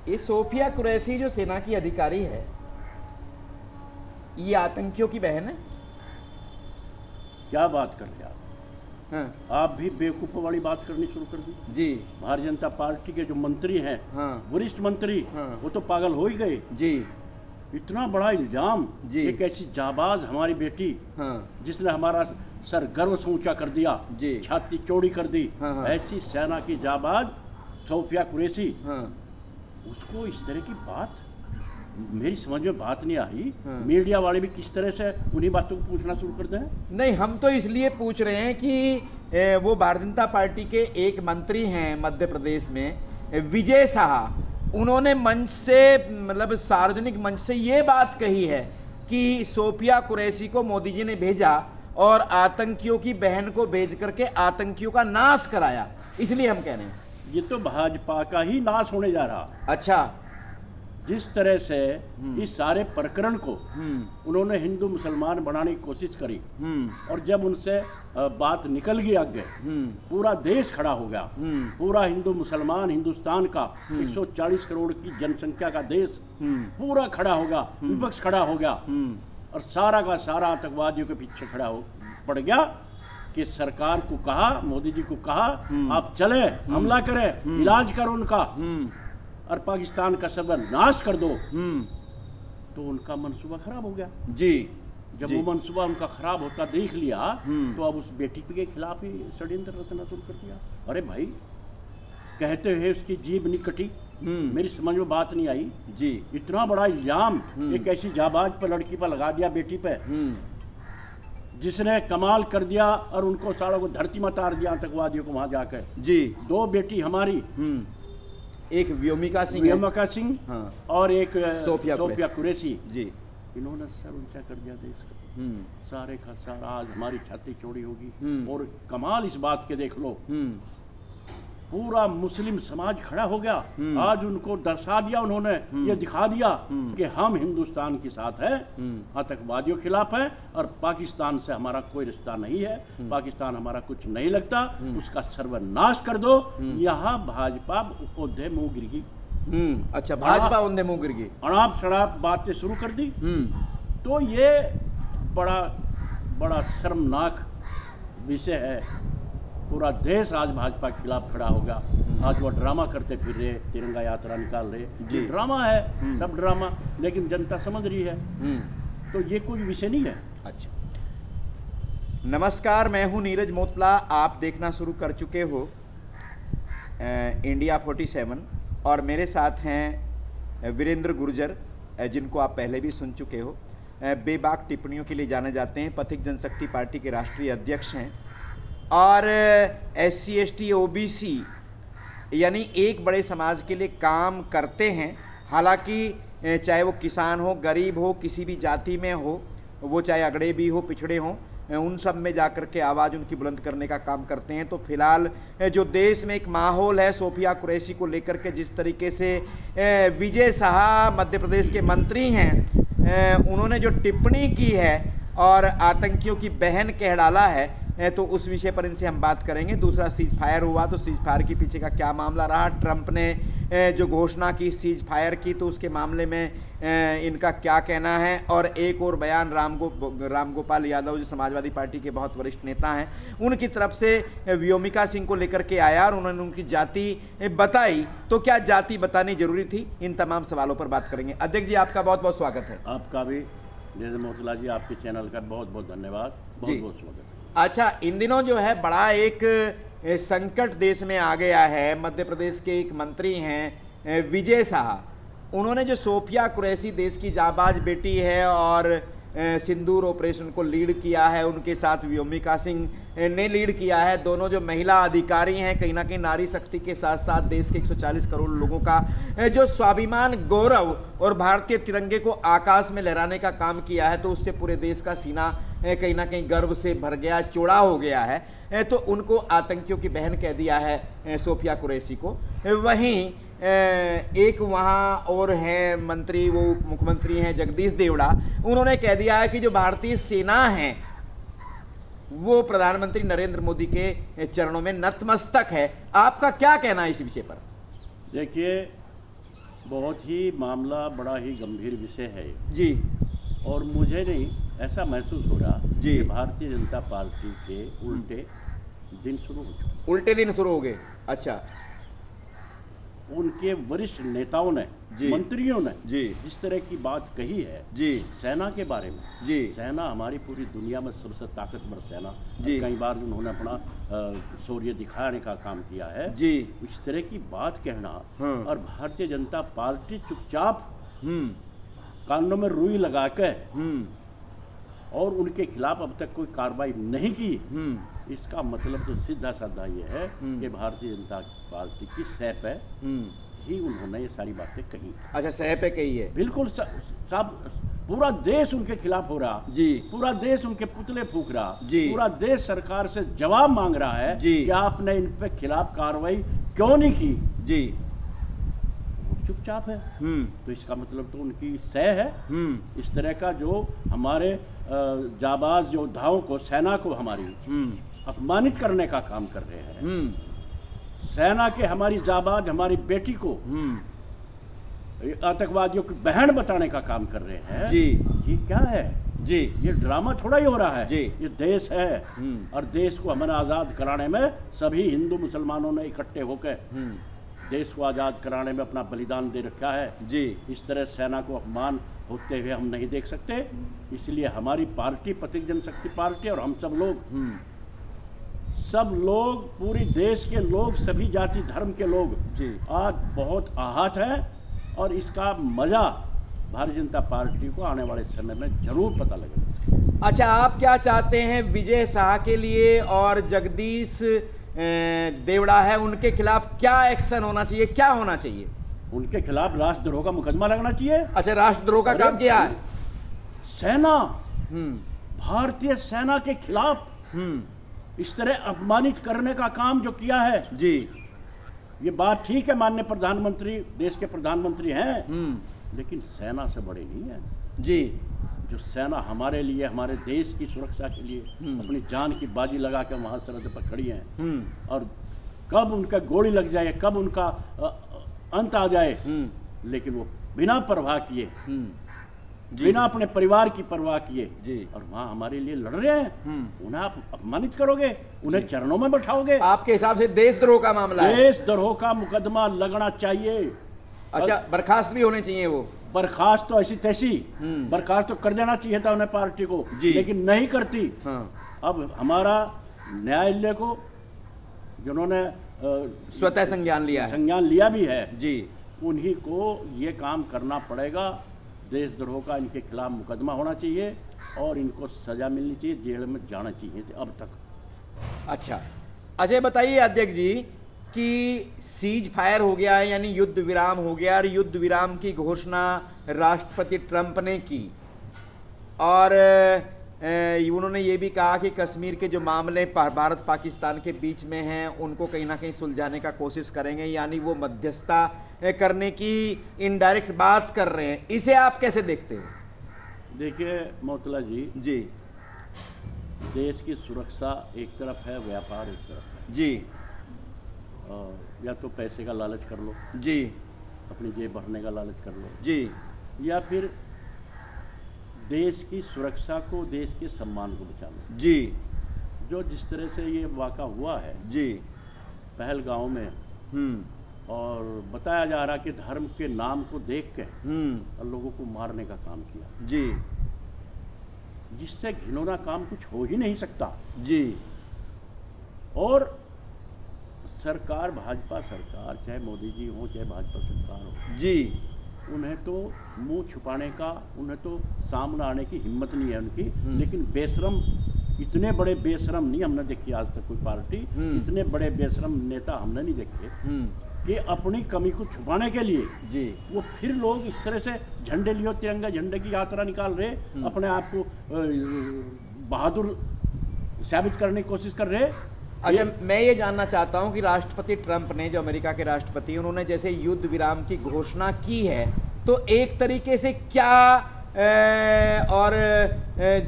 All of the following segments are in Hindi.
ये सोफिया कुरैशी जो सेना की अधिकारी है, ये आतंकियों की बहन है? क्या बात कर रहे आप? हाँ आप भी बेवकूफ़ों वाली बात करनी शुरू कर दी। जी। भारतीय जनता पार्टी के जो मंत्री हैं, हाँ वरिष्ठ मंत्री, हाँ। वो तो पागल हो ही गए। जी इतना बड़ा इल्जाम, जी। एक ऐसी जाबाज हमारी बेटी हाँ जिसने हमारा सर गर्व से ऊंचा कर दिया, जी। छाती चौड़ी कर दी, हाँ, हाँ। ऐसी सेना की जाबाज सोफिया कुरैशी, हाँ उसको इस तरह की बात मेरी समझ में बात नहीं आई। हाँ। मीडिया वाले भी किस तरह से उन्हीं बातों को पूछना शुरू कर दें। नहीं, हम तो इसलिए पूछ रहे हैं कि वो भारतीय जनता पार्टी के एक मंत्री हैं मध्य प्रदेश में, विजय शाह, उन्होंने मंच से, मतलब सार्वजनिक मंच से ये बात कही है कि सोफिया कुरैशी को मोदी जी ने भेजा और आतंकियों की बहन को भेज करके आतंकियों का नाश कराया। इसलिए हम कह रहे हैं ये तो भाजपा का ही नाश होने जा रहा। अच्छा। जिस तरह से इस सारे प्रकरण को उन्होंने हिंदू मुसलमान बनाने की कोशिश करी, और जब उनसे बात निकल गई आगे, पूरा देश खड़ा हो गया। पूरा हिंदू मुसलमान हिंदुस्तान का 140 करोड़ की जनसंख्या का देश पूरा खड़ा हो गया, विपक्ष खड़ा हो गया, और सारा का सारा आतंकवादियों के पीछे खड़ा हो पड़ गया कि सरकार को कहा, मोदी जी को कहा, आप चले, हमला करें, इलाज करो उनका, और पाकिस्तान का सर्वनाश कर दो। तो उनका मनसूबा खराब हो गया जी। जब जी। वो मनसूबा उनका खराब होता देख लिया, तो अब उस बेटी के खिलाफ ही षड्यंत्र रचना शुरू कर दिया। अरे भाई, कहते हुए उसकी जीभ नहीं कटी। मेरी समझ में बात नहीं आई जी। इतना बड़ा इल्जाम एक ऐसी जाबाज पर, लड़की पर लगा दिया, बेटी पे, जिसने कमाल कर दिया और उनको सालों को धरती में उतार दिया, आतंकवादियों को वहां जाकर। जी। दो बेटी हमारी, एक व्योमिका सिंह है। व्योमिका सिंह, हाँ। और एक सोफिया कुरैशी जी। इन्होंने सर ऊंचा कर दिया देश का। सारे का सारा आज हमारी छाती चौड़ी होगी। और कमाल इस बात के देख लो, पूरा मुस्लिम समाज खड़ा हो गया। आज उनको दर्शा दिया उन्होंने, ये दिखा दिया कि हम हिंदुस्तान के साथ हैं, आतंकवादियों के खिलाफ हैं, और पाकिस्तान से हमारा कोई रिश्ता नहीं है, पाकिस्तान हमारा कुछ नहीं लगता, उसका सर्वनाश कर दो। यहाँ भाजपा औंधे मुंह गिर गई। अच्छा, भाजपा औंधे मुंह गिर गई, अड़ाप शराब बातें शुरू कर दी। तो ये बड़ा बड़ा शर्मनाक विषय है। पूरा देश आज भाजपा के खिलाफ खड़ा होगा। आज वो ड्रामा करते फिर रहे, तिरंगा यात्रा निकाल रहे, ये ड्रामा है, सब ड्रामा, लेकिन जनता समझ रही है। तो ये कोई विषय नहीं है। अच्छा, नमस्कार, मैं हूं नीरज मोतला। आप देखना शुरू कर चुके हो इंडिया 47, और मेरे साथ हैं वीरेंद्र गुर्जर, जिनको आप पहले भी सुन चुके हो। बेबाक टिप्पणियों के लिए जाने जाते हैं, पथिक जनशक्ति पार्टी के राष्ट्रीय अध्यक्ष हैं, और SC ST OBC यानी एक बड़े समाज के लिए काम करते हैं। हालांकि चाहे वो किसान हो, गरीब हो, किसी भी जाति में हो, वो चाहे अगड़े भी हो, पिछड़े हों, उन सब में जाकर के आवाज़ उनकी बुलंद करने का काम करते हैं। तो फिलहाल जो देश में एक माहौल है सोफिया कुरैशी को लेकर के, जिस तरीके से विजय शाह मध्य प्रदेश के मंत्री हैं, उन्होंने जो टिप्पणी की है और आतंकियों की बहन कह डाला है, तो उस विषय पर इनसे हम बात करेंगे। दूसरा, सीज फायर हुआ, तो सीज फायर के पीछे का क्या मामला रहा, ट्रंप ने जो घोषणा की सीज फायर की, तो उसके मामले में इनका क्या कहना है। और एक और बयान रामगोपाल यादव, जो समाजवादी पार्टी के बहुत वरिष्ठ नेता हैं, उनकी तरफ से व्योमिका सिंह को लेकर के आया और उन्होंने उनकी जाति बताई। तो क्या जाति बतानी जरूरी थी? इन तमाम सवालों पर बात करेंगे। अध्यक्ष जी, आपका बहुत बहुत स्वागत है। आपका भी नीरज मोतला जी, आपके चैनल का बहुत बहुत धन्यवाद, बहुत बहुत स्वागत है। अच्छा, इन दिनों जो है बड़ा एक संकट देश में आ गया है। मध्य प्रदेश के एक मंत्री हैं विजय शाह, उन्होंने जो सोफिया कुरैशी देश की जाबाज बेटी है और सिंदूर ऑपरेशन को लीड किया है, उनके साथ व्योमिका सिंह ने लीड किया है। दोनों जो महिला अधिकारी हैं, कहीं ना कहीं नारी शक्ति के साथ साथ देश के 140 करोड़ लोगों का जो स्वाभिमान, गौरव और भारतीय तिरंगे को आकाश में लहराने का काम किया है, तो उससे पूरे देश का सीना कहीं ना कहीं गर्व से भर गया, चौड़ा हो गया है। तो उनको आतंकियों की बहन कह दिया है सोफिया कुरैशी को। वहीं एक वहाँ और हैं मंत्री, वो उप मुख्यमंत्री हैं जगदीश देवड़ा, उन्होंने कह दिया है कि जो भारतीय सेना है वो प्रधानमंत्री नरेंद्र मोदी के चरणों में नतमस्तक है। आपका क्या कहना है इस विषय पर? देखिए, बहुत ही मामला बड़ा ही गंभीर विषय है जी। और मुझे नहीं ऐसा महसूस हो रहा जी। कि भारतीय जनता पार्टी के उल्टे दिन शुरू हो चुके। उल्टे दिन शुरू हो गए। अच्छा। उनके वरिष्ठ नेताओं ने, जी। मंत्रियों ने जी। जिस तरह की बात कही है जी। सेना के बारे में, जी। सेना हमारी पूरी दुनिया में सबसे ताकतवर सेना, जी। कई बार उन्होंने अपना शौर्य दिखाने का काम किया है। जी। इस तरह की बात कहना हाँ। और भारतीय जनता पार्टी चुपचाप कानों में रुई लगा के और उनके खिलाफ अब तक कोई कार्रवाई नहीं की, इसका मतलब तो सीधा साधा ये है कि भारतीय जनता पार्टी की सह पे ही उन्होंने ये सारी बातें कही। अच्छा, सह पे कही है। बिल्कुल सब पूरा देश उनके खिलाफ हो रहा। जी। पूरा देश उनके पुतले फूंक रहा। जी। पूरा देश सरकार से जवाब मांग रहा है जी। कि आपने इन पे खिलाफ कार्रवाई क्यों नहीं की। जी। वो चुपचाप है। तो इसका मतलब तो उनकी सह है। इस तरह का जो हमारे जाबाज योद्धाओं को, सेना को हमारी अपमानित करने का काम कर रहे हैं, सेना के हमारी जाबाज, हमारी बेटी को आतंकवादियों की बहन बताने का काम कर रहे हैं। जी। ये क्या है? जी। ये ड्रामा थोड़ा ही हो रहा है। जी। ये देश है और देश को हमें आज़ाद कराने में सभी हिंदू मुसलमानों ने इकट्ठे होकर देश को आज़ाद कराने में अपना बलिदान दे रखा है। जी। इस तरह सेना को अपमान होते हुए हम नहीं देख सकते। इसलिए हमारी पार्टी पथिक जनशक्ति पार्टी और हम सब लोग पूरी देश के लोग, सभी जाति धर्म के लोग जी। आज बहुत आहत हैं और इसका मजा भारतीय जनता पार्टी को आने वाले समय में जरूर पता लगेगा। अच्छा, आप क्या चाहते हैं विजय शाह के लिए और जगदीश देवड़ा है उनके खिलाफ क्या एक्शन होना चाहिए, क्या होना चाहिए? उनके खिलाफ राष्ट्रद्रोह का मुकदमा लगना चाहिए। अच्छा, राष्ट्रद्रोह का काम किया है सेना, भारतीय सेना के खिलाफ इस तरह अपमानित करने का काम जो किया है। जी। ये बात ठीक है, माननीय प्रधानमंत्री देश के प्रधानमंत्री हैं, लेकिन सेना से बड़े नहीं है। जी। जो सेना हमारे लिए, हमारे देश की सुरक्षा के लिए अपनी जान की बाजी लगा के वहां सरहद पर खड़ी हैं और कब उनका गोली लग जाए, कब उनका अंत आ जाए, लेकिन वो बिना परवाह किए, बिना अपने परिवार की परवाह किए जी। और वहां हमारे लिए लड़ रहे हैं। उन्हें आप अपमानित करोगे, उन्हें चरणों में बैठाओगे। आपके हिसाब से देशद्रोह का मामला है? देशद्रोह का मुकदमा लगना चाहिए। अच्छा, बर्खास्त भी होने चाहिए वो? बर्खास्त तो ऐसी तैसी, बर्खास्त तो कर देना चाहिए था उन्हें पार्टी को, लेकिन नहीं करती। अब हमारा न्यायालय को जिन्होंने स्वतः संज्ञान लिया भी है जी, उन्हीं को ये काम करना पड़ेगा। देशद्रोह का इनके खिलाफ मुकदमा होना चाहिए और इनको सजा मिलनी चाहिए, जेल में जाना चाहिए अब तक। अच्छा, अजय बताइए अध्यक्ष जी कि सीज फायर हो गया है, यानी युद्ध विराम हो गया और युद्ध विराम की घोषणा राष्ट्रपति ट्रंप ने की और उन्होंने ये भी कहा कि कश्मीर के जो मामले भारत पाकिस्तान के बीच में हैं उनको कहीं ना कहीं सुलझाने का कोशिश करेंगे, यानी वो मध्यस्थता करने की इनडायरेक्ट बात कर रहे हैं। इसे आप कैसे देखते हैं? देखिए मोतला जी, देश की सुरक्षा एक तरफ है, व्यापार एक तरफ है जी। या तो पैसे का लालच कर लो जी, अपनी जेब भरने का लालच कर लो जी, या फिर देश की सुरक्षा को, देश के सम्मान को बचा लो जी। जो जिस तरह से ये वाक़ा हुआ है जी, पहलगांव में, और बताया जा रहा कि धर्म के नाम को देख के और लोगों को मारने का काम किया जी, जिससे घिनौना काम कुछ हो ही नहीं सकता जी। और सरकार, भाजपा सरकार, चाहे मोदी जी हो चाहे भाजपा सरकार हो जी, उन्हें तो मुंह छुपाने का, उन्हें तो सामने आने की हिम्मत नहीं है उनकी। लेकिन बेशरम, इतने बड़े बेशरम नहीं हमने देखी आज तक कोई पार्टी, इतने बड़े बेशरम नेता हमने नहीं देखे कि अपनी कमी को छुपाने के लिए जी वो फिर लोग इस तरह से झंडे लियो, तिरंगा झंडे की यात्रा निकाल रहे, अपने आप को बहादुर साबित करने की कोशिश कर रहे। अच्छा, मैं ये जानना चाहता हूं कि राष्ट्रपति ट्रंप ने, जो अमेरिका के राष्ट्रपति, उन्होंने जैसे युद्ध विराम की घोषणा की है तो एक तरीके से क्या और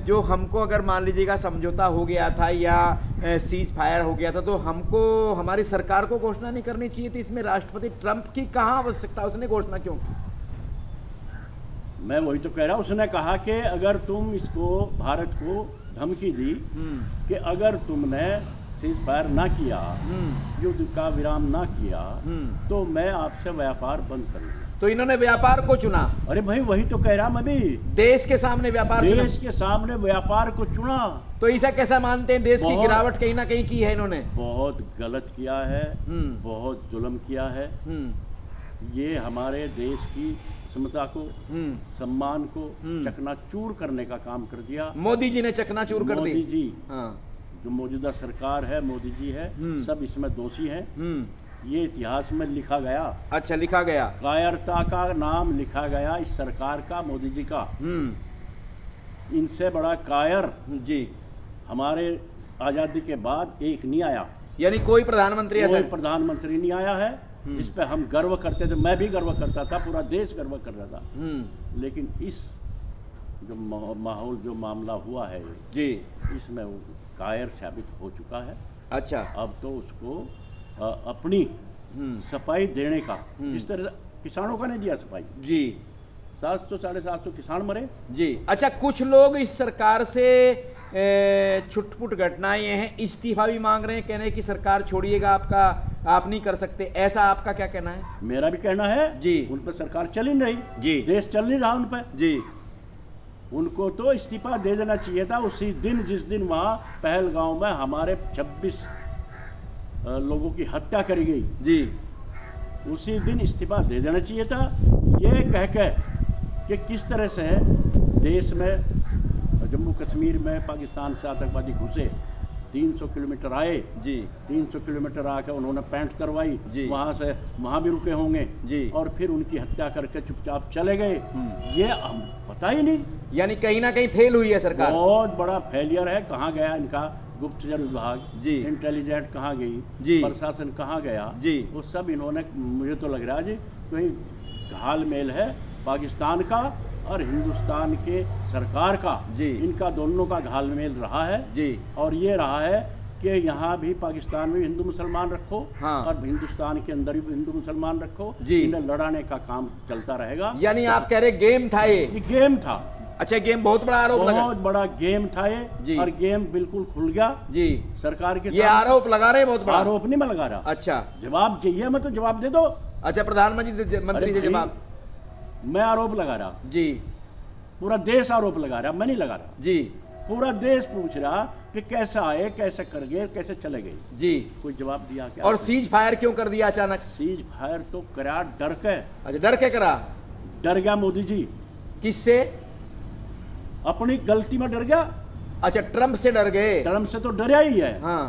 जो हमको अगर मान लीजिएगा समझौता हो गया था या सीज फायर हो गया था, तो हमको हमारी सरकार को घोषणा नहीं करनी चाहिए थी इसमें? राष्ट्रपति ट्रंप की कहाँ आवश्यकता, उसने घोषणा क्यों की? मैं वही तो कह रहा हूँ, उसने कहा कि अगर तुम इसको भारत को धमकी दी कि अगर तुमने सीज फायर ना किया, युद्ध का विराम ना किया, तो मैं आपसे व्यापार बंद करूंगा। तो इन्होंने व्यापार को चुना। अरे भाई वही तो कह रहा मैं भी, देश के सामने व्यापार चुना। देश के सामने व्यापार को चुना। तो ऐसा कैसा मानते हैं? देश की गिरावट कहीं ना कहीं की है इन्होंने। बहुत गलत किया है, बहुत जुल्म किया है। ये हमारे देश की समता को, सम्मान को चकनाचूर करने का काम कर दिया। मोदी जी ने चकनाचूर कर दी। मोदी जी, जो मौजूदा सरकार है, मोदी जी है, सब इसमें दोषी हैं। ये इतिहास में लिखा गया। अच्छा, लिखा गया। कायरता का नाम लिखा गया इस सरकार का, मोदी जी का। इनसे बड़ा कायर जी हमारे आजादी के बाद एक नहीं आया। यानी कोई प्रधानमंत्री ऐसा, कोई प्रधानमंत्री नहीं आया है जिस पे हम गर्व करते थे। मैं भी गर्व करता था, पूरा देश गर्व कर रहा था। लेकिन इस जो माहौल, जो मामला हुआ है जी, इसमें वो कायर साबित हो चुका है। अच्छा, अब तो उसको अपनी सफाई देने का, जिस तरह किसानों का नहीं दिया सफाई जी, 700 750 किसान मरे जी। अच्छा, कुछ लोग इस सरकार से छुटपुट घटनाएं हैं, इस्तीफा भी मांग रहे हैं, कह रहे हैं कि सरकार छोड़िएगा, आप नहीं कर सकते। ऐसा आपका क्या कहना है? मेरा भी कहना है जी। उन पर सरकार चल ही नहीं रही जी, देश चल नहीं रहा उन पर जी। उनको तो इस्तीफा दे देना चाहिए था उसी दिन, जिस दिन वहाँ पहलगांव में हमारे 26 लोगों की हत्या करी गई जी, उसी दिन इस्तीफा दे देना चाहिए था। ये कह के कि किस तरह से देश में, जम्मू कश्मीर में पाकिस्तान से आतंकवादी घुसे, 300 किलोमीटर आए जी, 300 किलोमीटर आकर उन्होंने पैंट करवाई, जी, वहाँ से वहाँ भी रुके होंगे जी, और फिर उनकी हत्या करके चुपचाप चले गए। ये हम पता ही नहीं। यानी कहीं ना कहीं फेल हुई है सरकार। बहुत बड़ा फेलियर है। कहाँ गया इनका गुप्तचर विभाग जी, इंटेलिजेंट कहाँ गई जी, प्रशासन कहाँ गया जी, वो सब इन्होंने, मुझे तो लग रहा है जी कहीं घालमेल है पाकिस्तान का और हिंदुस्तान के सरकार का जी, इनका दोनों का घालमेल रहा है जी, और ये रहा है कि यहाँ भी पाकिस्तान में हिंदू मुसलमान रखो, हाँ, और हिंदुस्तान के अंदर भी हिंदू मुसलमान रखो, जी, इन्हें लड़ाने का काम चलता रहेगा। यानी आप कह रहे गेम था ये? गेम था। अच्छा, गेम बहुत बड़ा आरोप लगा। बहुत बड़ा गेम था जी, ये, और गेम बिल्कुल खुल गया जी सरकार के। ये आरोप लगा रहे हैं, बहुत बड़ा आरोप नहीं मैं लगा रहा। अच्छा, जवाब चाहिए मैं तो जवाब दे दो। अच्छा, प्रधानमंत्री से जवाब। मैं आरोप लगा रहा जी, पूरा देश आरोप लगा रहा, मैं नहीं लगा रहा जी, पूरा देश पूछ रहा कि कैसे आए, कैसे कर गए, कैसे चले गए। जी, कोई जवाब दिया क्या? और सीज फायर क्यों कर दिया अचानक? सीज फायर तो करा डर के। अच्छा, डर के करा? डर गया मोदी जी। किससे? अपनी गलती में डर गया। अच्छा, ट्रंप से डर गए? ट्रंप से तो डरा ही है। हाँ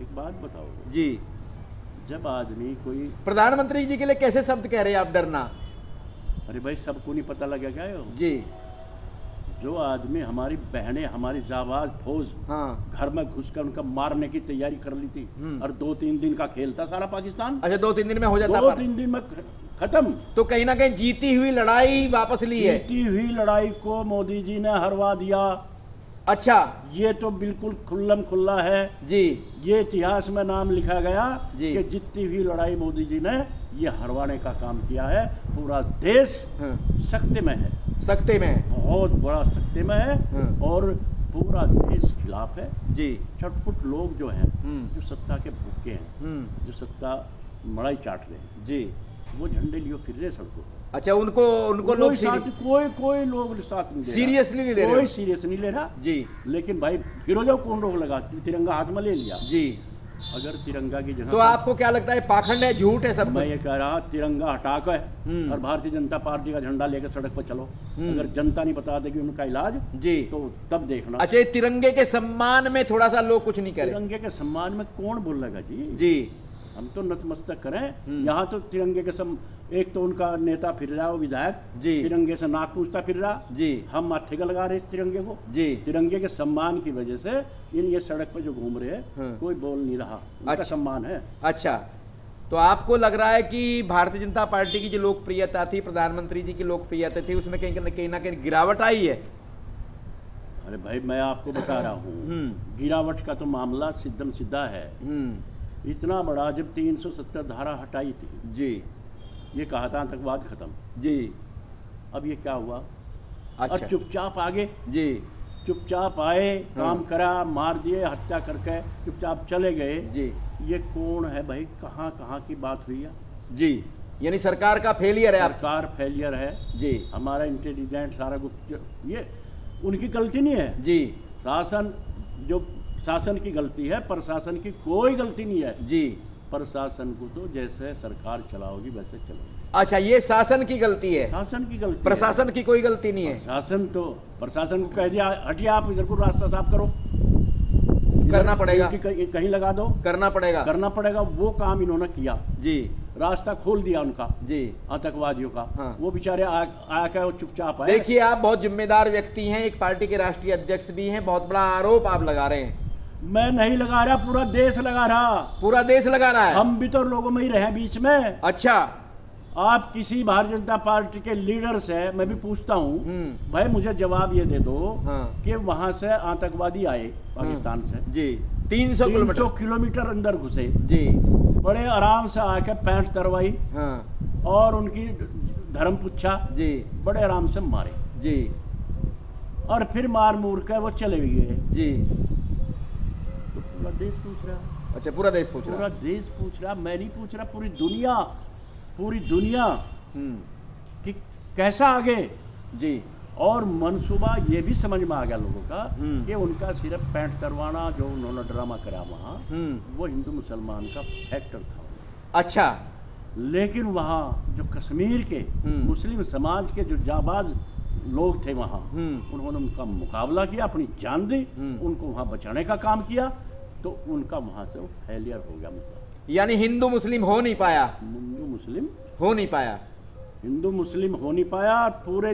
एक बात बताओ जी, जब आदमी कोई, प्रधानमंत्री जी के लिए कैसे शब्द कह रहे हैं आप, डरना? अरे भाई सबको नहीं पता लगा क्या हो? जी, जो आदमी, हमारी बहनें, हमारी जाबाज फौज हाँ, घर में घुसकर उनका मारने की तैयारी कर ली थी, और 2-3 दिन का खेल था सारा पाकिस्तान। अच्छा, 2-3 दिन में हो जाता? 2-3 दिन में खत्म। तो कहीं ना कहीं जीती हुई लड़ाई वापस ली है? जीती हुई लड़ाई को मोदी जी ने हरवा दिया। अच्छा ये तो बिल्कुल खुल्लम खुल्ला है जी, ये इतिहास में नाम लिखा गया जी, कि जीती हुई लड़ाई मोदी जी ने ये हरवाने का काम किया है। पूरा देश सख्ते में है, सख्ते में है, बहुत बड़ा सख्ते में है, और पूरा देश खिलाफ है। जी, छटपुट लोग जो हैं, जो सत्ता के भूखे हैं, जो सत्ता मड़ाई चाट रहे हैं, जी, वो झंडे लिए फिर रहे सड़कों। अच्छा, उनको लोग कोई लोग साथ नहीं सीरियसली नहीं ले रहे? कोई सीरियस नहीं ले रहा जी, लेकिन भाई फिरोजा कौन रोक लगा? तिरंगा हाथ में ले लिया। जी, अगर तिरंगा की जगह, तो आपको क्या लगता है पाखंड है, झूठ है सब? मैं ये कह रहा तिरंगा हटा कर और भारतीय जनता पार्टी का झंडा लेकर सड़क पर चलो। अगर जनता नहीं बता देगी उनका इलाज, जी, तो तब देखना। अच्छा, तिरंगे के सम्मान में थोड़ा सा लोग कुछ नहीं करें? तिरंगे के सम्मान में कौन बोलेगा जी? जी, हम तो नतमस्तक करें। यहाँ तो तिरंगे के एक तो उनका नेता फिर रहा है, वो विधायक जी, तिरंगे से नाक पूछता फिर रहा जी, हम माथे का लगा रहे इस तिरंगे को। जी, तिरंगे के सम्मान की वजह से ये सड़क पर जो घूम रहे हैं, कोई बोल नहीं रहा, उनका अच्छा, सम्मान है। अच्छा, तो आपको लग रहा है कि भारतीय जनता पार्टी की जो लोकप्रियता थी, प्रधानमंत्री जी की लोकप्रियता थी, उसमें कहीं ना कहीं गिरावट आई है? अरे भाई मैं आपको बता रहा हूँ, गिरावट का तो मामला सिद्धम सिद्धा है। इतना बड़ा, जब 370 धारा हटाई थी जी, ये कहा था आतंकवाद खत्म जी, अब ये क्या हुआ? अच्छा और चुपचाप आगे, जी, चुपचाप आए, काम करा, मार दिए, हत्या करके चुपचाप चले गए। जी, ये कौन है भाई? कहाँ कहाँ की बात हुई है? जी, यानी सरकार का फेलियर है। आप सरकार फेलियर है जी, हमारा इंटेलिजेंट सारा गुप्त, ये उनकी गलती नहीं है। जी, शासन, जो शासन की गलती है, प्रशासन की कोई गलती नहीं है। जी, प्रशासन को तो जैसे सरकार चलाओगी वैसे चलाओगी। अच्छा, ये शासन की गलती है, शासन की गलती है। प्रशासन की कोई गलती नहीं है। प्रशासन को कह दिया हटिए, आप इधर को रास्ता साफ करो, करना पड़ेगा, कहीं लगा दो, करना पड़ेगा। वो काम इन्होंने किया जी, रास्ता खोल दिया उनका, जी, आतंकवादियों का। हाँ। वो बेचारे आकर चुपचाप आए। देखिए, आप बहुत जिम्मेदार व्यक्ति हैं, एक पार्टी के राष्ट्रीय अध्यक्ष भी हैं, बहुत बड़ा आरोप आप लगा रहे हैं। मैं नहीं लगा रहा, पूरा देश लगा रहा। पूरा देश लगा रहा है। हम भी तो लोगों में ही रहे बीच में। अच्छा, आप किसी भारतीय जनता पार्टी के लीडर से मैं भी पूछता हूँ, भाई मुझे जवाब ये दे दो कि वहां से आतंकवादी आए पाकिस्तान से जी, 300 किलोमीटर अंदर घुसे जी, बड़े आराम से आके पैंट तरवाई और उनकी धर्म पूछा जी, बड़े आराम से मारे जी, और फिर मार मूर के वो चले गए जी। तो पूरा देश पूछ रहा। अच्छा, पूरा देश पूछ रहा। पूरा देश पूछ रहा, मैं नहीं पूछ रहा, पूरी दुनिया कि कैसा आगे। जी, और मनसूबा ये भी समझ में आ गया लोगों का कि उनका सिर्फ पैंट तरवाना जो उन्होंने ड्रामा करा वहाँ, वो हिंदू मुसलमान का फैक्टर था। अच्छा, लेकिन वहाँ जो कश्मीर के मुस्लिम समाज के जो जाबाज लोग थे वहाँ, उन्होंने उनका मुकाबला किया, अपनी जान दी, उनको वहाँ बचाने का काम किया, तो उनका वहाँ से वो फेलियर हो गया। मतलब यानी हिंदू मुस्लिम हो नहीं पाया, हिंदू मुस्लिम हो नहीं पाया। हिंदू मुस्लिम हो नहीं पाया। पूरे